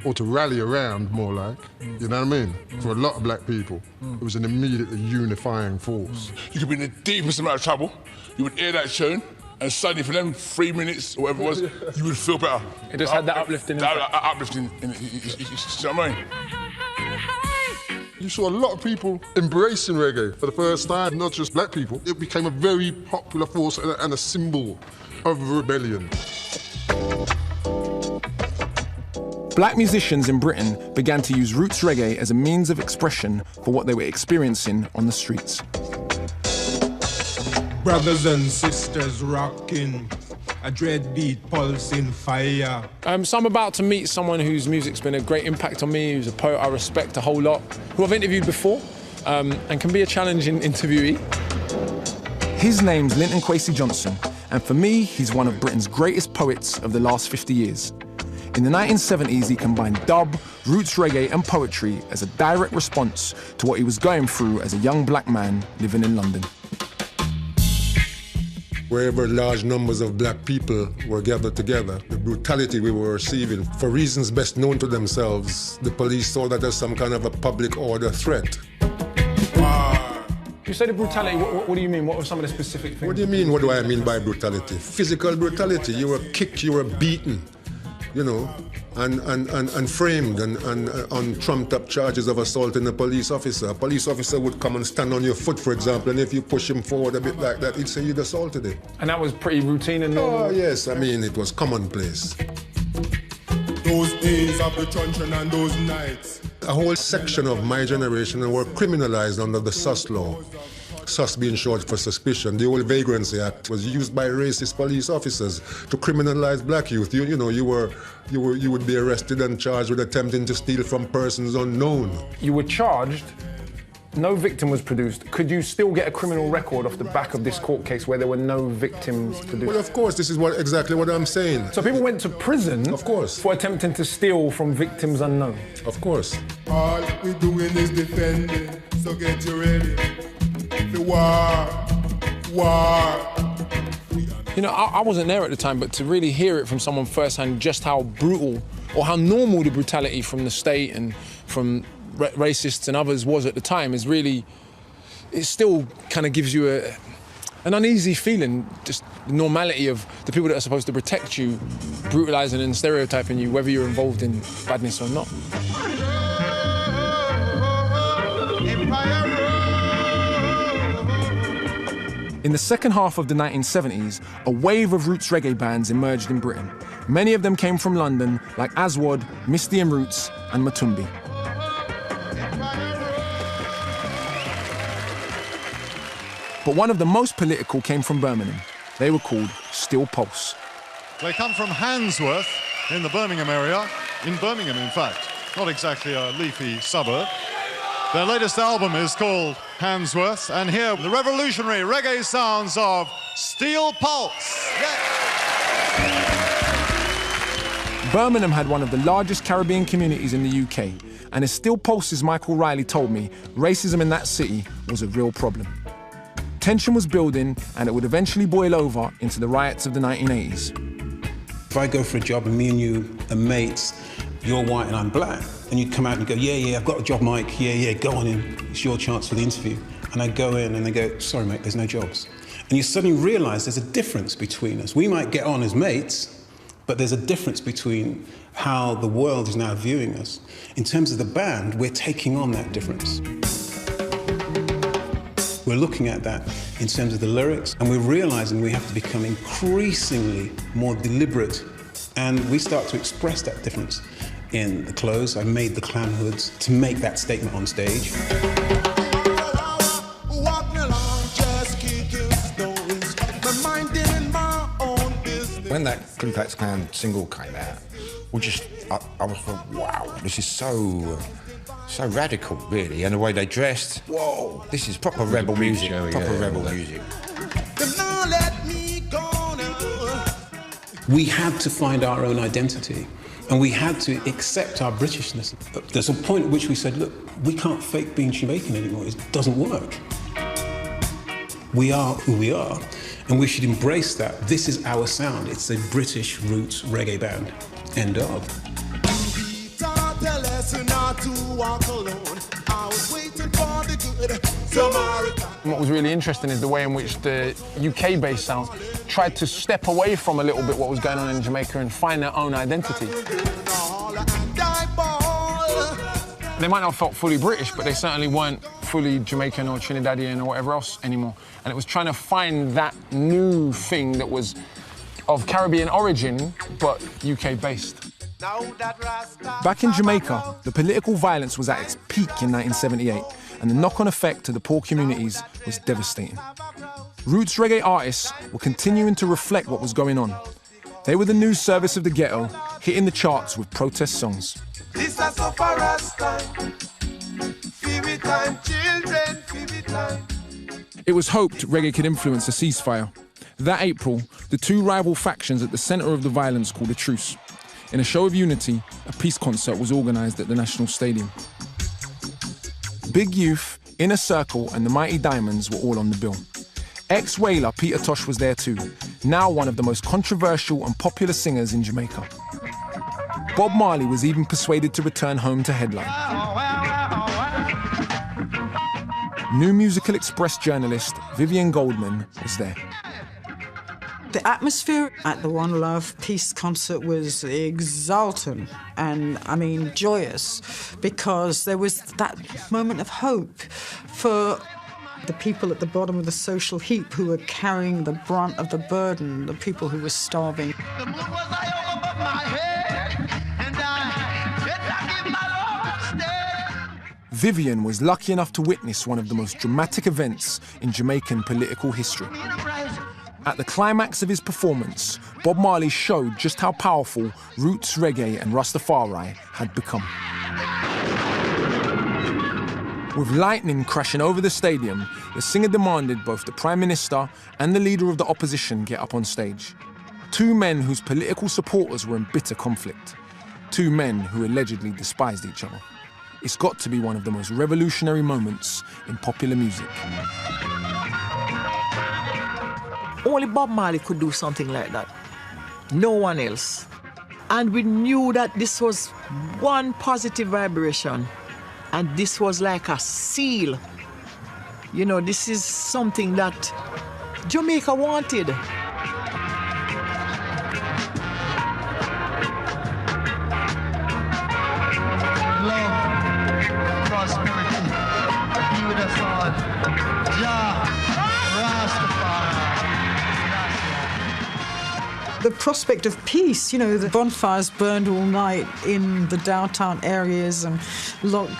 Speaker 8: Or to rally around, more like, you know what I mean? For a lot of black people, it was an immediately unifying force.
Speaker 14: You could be in the deepest amount of trouble, you would hear that tune, and suddenly for them 3 minutes or whatever it was, you would feel better.
Speaker 9: It just had that uplifting impact.
Speaker 14: Uplifting, you know what I mean?
Speaker 8: You saw a lot of people embracing reggae for the first time, not just black people. It became a very popular force and a symbol of rebellion.
Speaker 1: Black musicians in Britain began to use roots reggae as a means of expression for what they were experiencing on the streets.
Speaker 16: Brothers and sisters rocking, a dread beat pulsing fire.
Speaker 1: So I'm about to meet someone whose music's been a great impact on me, who's a poet I respect a whole lot, who I've interviewed before, and can be a challenging interviewee. His name's Linton Kwesi Johnson, and for me, he's one of Britain's greatest poets of the last 50 years. In the 1970s, he combined dub, roots reggae and poetry as a direct response to what he was going through as a young black man living in London.
Speaker 4: Wherever large numbers of black people were gathered together, the brutality we were receiving, for reasons best known to themselves, the police saw that as some kind of a public order threat.
Speaker 1: You say the brutality, what do you mean? What were some of the specific things?
Speaker 4: What do you mean, what do I mean by brutality? Physical brutality. You were kicked, you were beaten, you know, and framed and on trumped-up charges of assaulting a police officer. A police officer would come and stand on your foot, for example, and if you push him forward a bit like that, he'd say you'd assaulted him.
Speaker 1: And that was pretty routine and normal?
Speaker 4: Oh, yes. I mean, it was commonplace.
Speaker 16: Those days of the truncheon and those nights.
Speaker 4: A whole section of my generation were criminalized under the SUS law. SUS being short for suspicion. The old Vagrancy Act was used by racist police officers to criminalize black youth. You know, you would be arrested and charged with attempting to steal from persons unknown.
Speaker 1: You were charged, no victim was produced. Could you still get a criminal record off the back of this court case where there were no victims produced?
Speaker 4: Well, of course, this is exactly what I'm saying.
Speaker 1: So people went to prison, of course, for attempting to steal from victims unknown?
Speaker 4: Of course.
Speaker 16: All we doing is defending, so get you ready. The war.
Speaker 1: You know, I wasn't there at the time, but to really hear it from someone firsthand, just how brutal or how normal the brutality from the state and from racists and others was at the time is really, it still kind of gives you an uneasy feeling, just the normality of the people that are supposed to protect you, brutalizing and stereotyping you, whether you're involved in badness or not. In the second half of the 1970s, a wave of roots reggae bands emerged in Britain. Many of them came from London, like Aswad, Misty and Roots, and Matumbi. But one of the most political came from Birmingham. They were called Steel Pulse.
Speaker 18: They come from Handsworth in the Birmingham area, in Birmingham, in fact. Not exactly a leafy suburb. Their latest album is called Handsworth, and here, the revolutionary reggae sounds of Steel Pulse. Yeah.
Speaker 1: Birmingham had one of the largest Caribbean communities in the UK, and as Steel Pulse's Michael Riley told me, racism in that city was a real problem. Tension was building, and it would eventually boil over into the riots of the 1980s.
Speaker 21: If I go for a job and me and you are mates, you're white and I'm black, and you come out and go, yeah, I've got a job, Mike, yeah, go on in, it's your chance for the interview. And I go in and they go, sorry mate, there's no jobs. And you suddenly realise there's a difference between us. We might get on as mates, but there's a difference between how the world is now viewing us. In terms of the band, we're taking on that difference. We're looking at that in terms of the lyrics, and we're realising we have to become increasingly more deliberate, and we start to express that difference in the clothes. I made the clown hoods to make that statement on stage.
Speaker 23: When that Ku Klux Klan single came out, I was like, wow, this is so radical, really, and the way they dressed. Whoa, this is proper rebel music. Music.
Speaker 21: We had to find our own identity, and we had to accept our Britishness. There's a point at which we said, look, we can't fake being Jamaican anymore. It doesn't work. We are who we are, and we should embrace that. This is our sound. It's a British roots reggae band. End of.
Speaker 9: What was really interesting is the way in which the UK-based sounds tried to step away from a little bit what was going on in Jamaica and find their own identity. They might not have felt fully British, but they certainly weren't fully Jamaican or Trinidadian or whatever else anymore. And it was trying to find that new thing that was of Caribbean origin, but UK-based.
Speaker 1: Back in Jamaica, the political violence was at its peak in 1978, and the knock-on effect to the poor communities was devastating. Roots reggae artists were continuing to reflect what was going on. They were the news service of the ghetto, hitting the charts with protest songs.
Speaker 2: This is so far as time. Fever time, children, fever time.
Speaker 1: It was hoped reggae could influence a ceasefire. That April, the two rival factions at the centre of the violence called a truce. In a show of unity, a peace concert was organised at the National Stadium. Big Youth, Inner Circle and the Mighty Diamonds were all on the bill. Ex-Whaler Peter Tosh was there too, now one of the most controversial and popular singers in Jamaica. Bob Marley was even persuaded to return home to headline. New Musical Express journalist Vivian Goldman was there.
Speaker 7: The atmosphere at the One Love Peace concert was exultant and, joyous, because there was that moment of hope for the people at the bottom of the social heap who were carrying the brunt of the burden, the people who were starving.
Speaker 1: Vivian was lucky enough to witness one of the most dramatic events in Jamaican political history. At the climax of his performance, Bob Marley showed just how powerful roots reggae and Rastafari had become. With lightning crashing over the stadium, the singer demanded both the Prime Minister and the leader of the opposition get up on stage. Two men whose political supporters were in bitter conflict. Two men who allegedly despised each other. It's got to be one of the most revolutionary moments in popular music.
Speaker 5: Only Bob Marley could do something like that. No one else. And we knew that this was one positive vibration. And this was like a seal. You know, this is something that Jamaica wanted.
Speaker 24: Love, prosperity, be with us all. Jah, Rastafari.
Speaker 7: The prospect of peace, the bonfires burned all night in the downtown areas, and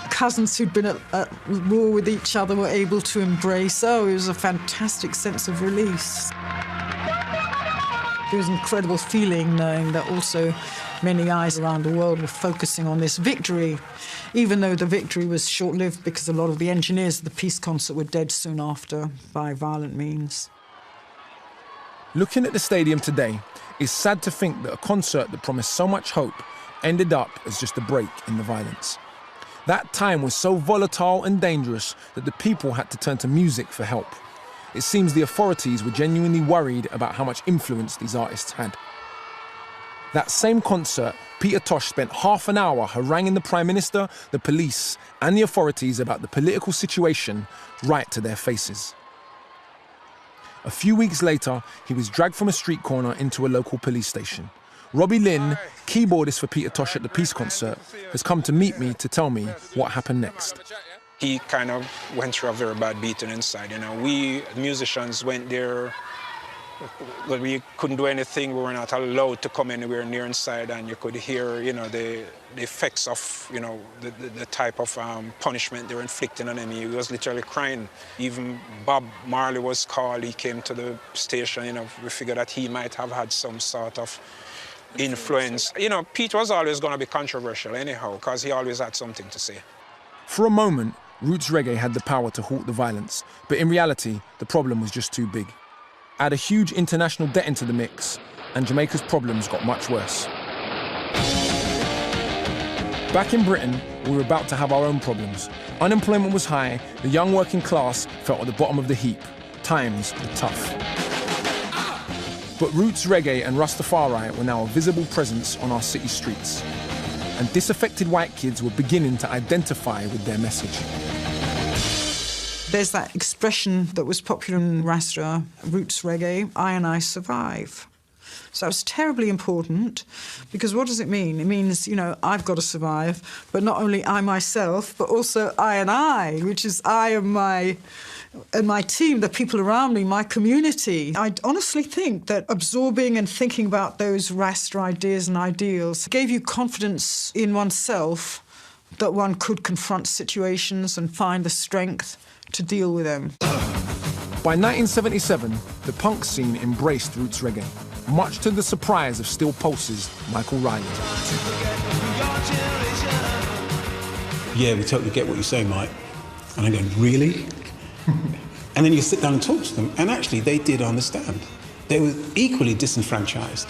Speaker 7: cousins who'd been at war with each other were able to embrace. It was a fantastic sense of release. It was an incredible feeling knowing that also many eyes around the world were focusing on this victory, even though the victory was short-lived because a lot of the engineers of the peace concert were dead soon after by violent means.
Speaker 1: Looking at the stadium today, it's sad to think that a concert that promised so much hope ended up as just a break in the violence. That time was so volatile and dangerous that the people had to turn to music for help. It seems the authorities were genuinely worried about how much influence these artists had. That same concert, Peter Tosh spent half an hour haranguing the Prime Minister, the police, and the authorities about the political situation right to their faces. A fefew weeks later, he was dragged from a street corner into a local police station. Robbie Lynn, keyboardist for Peter Tosh at the Peace concert, has come to meet me to tell me what happened next.
Speaker 3: He kind of went through a very bad beating inside, you know. We, the musicians, went there, but we couldn't do anything. We were not allowed to come anywhere near inside, and you could hear, you know, the effects of, you know, the type of punishment they were inflicting on him. He was literally crying. Even Bob Marley was called. He came to the station, you know. We figured that he might have had some sort of influence. You know, Pete was always going to be controversial anyhow, because he always had something to say.
Speaker 1: For a moment, Roots Reggae had the power to halt the violence, but in reality, the problem was just too big. Add a huge international debt into the mix, and Jamaica's problems got much worse. Back in Britain, we were about to have our own problems. Unemployment was high, the young working class felt at the bottom of the heap. Times were tough. But Roots Reggae and Rastafari were now a visible presence on our city streets. And disaffected white kids were beginning to identify with their message.
Speaker 7: There's that expression that was popular in Rasta, Roots Reggae, I and I survive. So it's terribly important, because what does it mean? It means, you know, I've got to survive, but not only I myself, but also I and I, which is I and my team, the people around me, my community. I honestly think that absorbing and thinking about those Rasta ideas and ideals gave you confidence in oneself that one could confront situations and find the strength to deal with them.
Speaker 1: By 1977, the punk scene embraced Roots Reggae, much to the surprise of Still Pulse's Michael Riley.
Speaker 21: Yeah, we totally get what you say, Mike. And I go, really? And then you sit down and talk to them, and actually they did understand. They were equally disenfranchised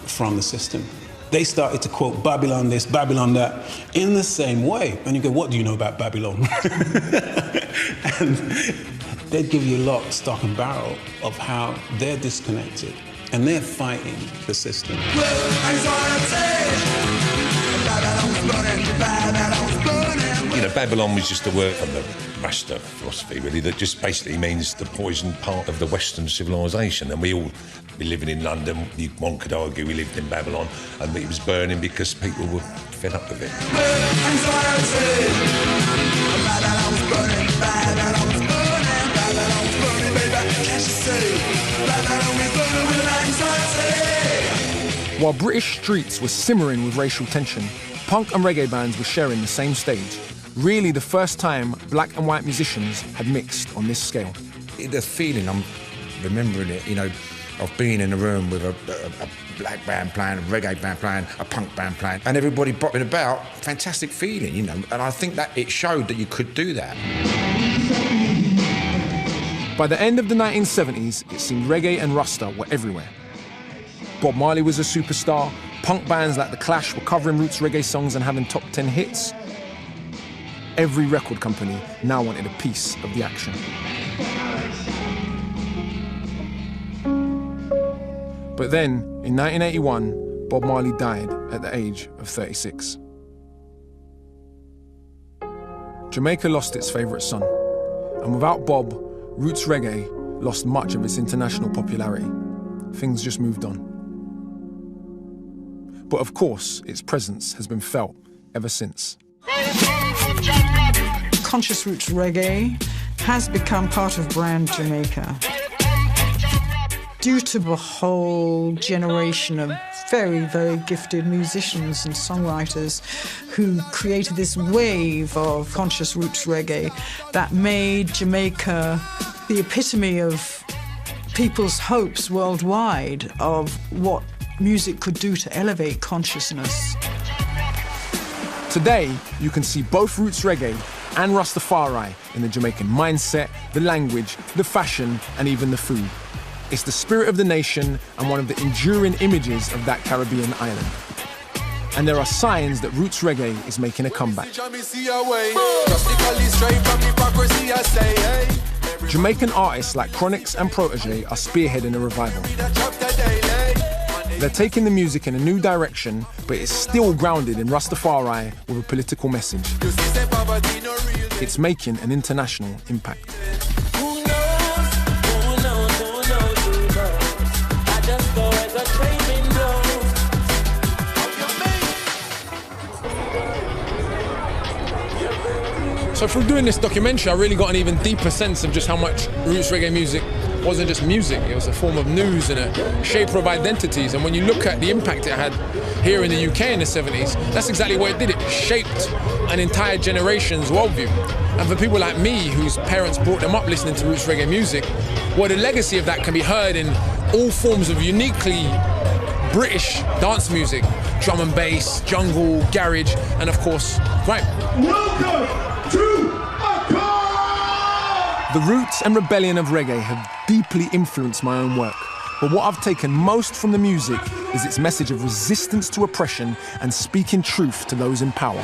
Speaker 21: from the system. They started to quote Babylon this, Babylon that, in the same way. And you go, what do you know about Babylon? And they'd give you lock, stock and barrel of how they're disconnected and they're fighting the system.
Speaker 22: You know, Babylon was just a word from the Rasta philosophy, really, that just basically means the poisoned part of the Western civilization. And we all be living in London. One could argue we lived in Babylon, and it was burning because people were fed up with it.
Speaker 1: While British streets were simmering with racial tension, punk and reggae bands were sharing the same stage. Really the first time black and white musicians had mixed on this scale.
Speaker 23: The feeling, I'm remembering it, you know, of being in a room with a black band playing, a reggae band playing, a punk band playing, and everybody bopping about. Fantastic feeling, you know, and I think that it showed that you could do that.
Speaker 1: By the end of the 1970s, it seemed reggae and Rasta were everywhere. Bob Marley was a superstar, punk bands like The Clash were covering Roots reggae songs and having top 10 hits. Every record company now wanted a piece of the action. But then, in 1981, Bob Marley died at the age of 36. Jamaica lost its favourite son, and without Bob, Roots reggae lost much of its international popularity. Things just moved on. But of course, its presence has been felt ever since.
Speaker 7: Conscious Roots Reggae has become part of brand Jamaica. Due to a whole generation of very, very gifted musicians and songwriters who created this wave of conscious roots reggae that made Jamaica the epitome of people's hopes worldwide of what music could do to elevate consciousness.
Speaker 1: Today, you can see both Roots Reggae and Rastafari in the Jamaican mindset, the language, the fashion, and even the food. It's the spirit of the nation and one of the enduring images of that Caribbean island. And there are signs that Roots Reggae is making a comeback. Jamaican artists like Chronix and Protege are spearheading a revival. They're taking the music in a new direction, but it's still grounded in Rastafari with a political message. It's making an international impact.
Speaker 9: So through doing this documentary, I really got an even deeper sense of just how much roots reggae music wasn't just music, it was a form of news and a shaper of identities. And when you look at the impact it had here in the UK in the 70s, that's exactly what it did. It shaped an entire generation's worldview. And for people like me, whose parents brought them up listening to roots reggae music, well, the legacy of that can be heard in all forms of uniquely British dance music, drum and bass, jungle, garage, and of course, grime.
Speaker 2: Welcome to
Speaker 1: The roots and rebellion of reggae have deeply influenced my own work. But what I've taken most from the music is its message of resistance to oppression and speaking truth to those in power.